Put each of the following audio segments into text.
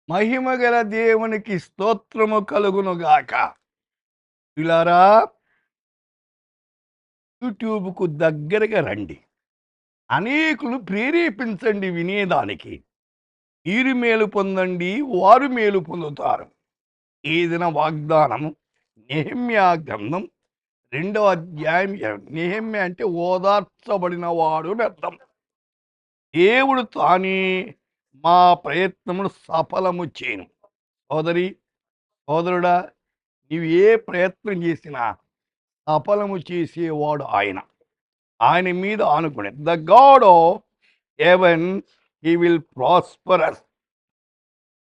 మహిమగల దేవునికి స్తోత్రము కలుగునుగాక. పిల్లారా, యూట్యూబ్కు దగ్గరగా రండి. అనేకులు ప్రేరేపించండి వినేదానికి. మీరు మేలు పొందండి, వారు మేలు పొందుతారు. ఈ దిన వాగ్దానం నెహెమ్యా గ్రంథం 2వ అధ్యాయం. నెహెమ్యా అంటే ఓదార్చబడిన వాడు అని అర్థం. దేవుడు తానే మా ప్రయత్నమును సఫలము చేయను. సోదరి, సోదరుడా, నీవు ఏ ప్రయత్నం చేసినా సఫలము చేసేవాడు ఆయన. ఆయన మీద ఆనుకునే the God of heaven he will prosperous.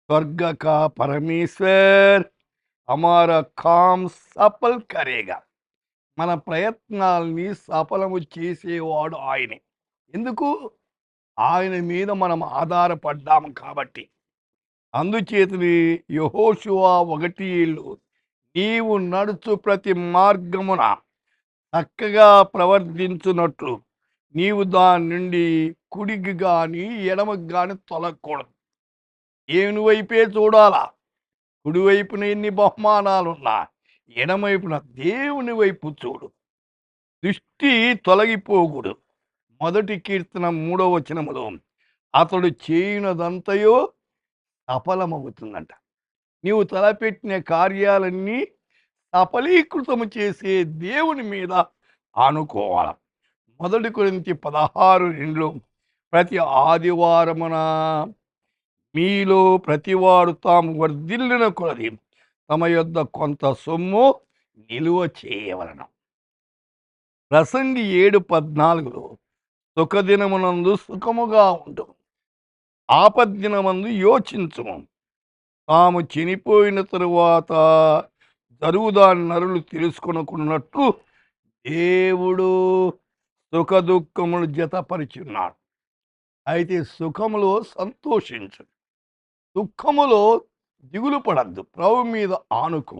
స్వర్గ కా పరమేశ్వర్ హమారా కామ్ సఫల్ కరేగా. మన ప్రయత్నాల్ని సఫలము చేసేవాడు ఆయనే. ఎందుకు? ఆయన మీద మనం ఆధారపడ్డాము కాబట్టి. అందుచేతని యెహోషువ 1:7 నీవు నడుచు ప్రతి మార్గమున చక్కగా ప్రవర్తించున్నట్లు నీవు దాని నుండి కుడికి గాని ఎడమకు గాని తొలగకూడదు. దేవుని వైపే చూడాలా. కుడివైపున ఎన్ని బహుమానాలున్నా ఎడమవైపున దేవుని వైపు చూడు. దృష్టి తొలగిపోకూడదు. 1 కీర్తన 3వ వచనములో అతడు చేయునదంతయో సఫలమవుతుందంట. నీవు తలపెట్టిన కార్యాలన్నీ సఫలీకృతము చేసే దేవుని మీద ఆనుకోవాలి. 1 కొరింథీ 16:2 ప్రతి ఆదివారమున మీలో ప్రతివాడు తాము వర్ధిల్లిన కొలది తమ యొద్ద కొంత సొమ్ము నిలువ చేయవలెను. ప్రసంగి 7:14 సుఖదినమునందు సుఖముగా ఉండు, ఆపద్దినమందు యోచించుము. తాము చనిపోయిన తరువాత జరుగుదాని నరులు తెలుసుకొనుకున్నట్లు దేవుడు సుఖ దుఃఖములు జతపరిచున్నాడు. అయితే సుఖములో సంతోషించు, దుఃఖములో దిగులు పడద్దు. ప్రభు మీద ఆనుకో.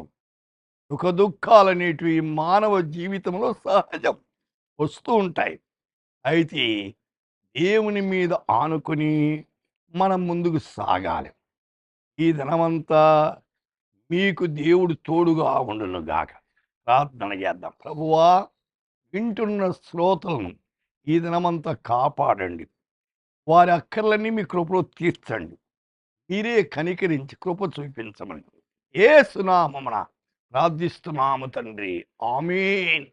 సుఖ దుఃఖాలనేటివి మానవ జీవితంలో సహజం, వస్తూ ఉంటాయి. అయితే దేవుని మీద ఆనుకొని మనం ముందుకు సాగాలి. ఈ దినమంతా మీకు దేవుడు తోడుగా ఉండును గాక. ప్రార్థన చేద్దాం. ప్రభువా, వింటున్న శ్రోతలను ఈ దినమంతా కాపాడండి. వారి అక్కర్లన్నీ మీ కృపలో తీర్చండి. మీరే కనికరించి కృప చూపించమని యేసు నామమున ప్రార్థిస్తున్నాము తండ్రి. ఆమేన్.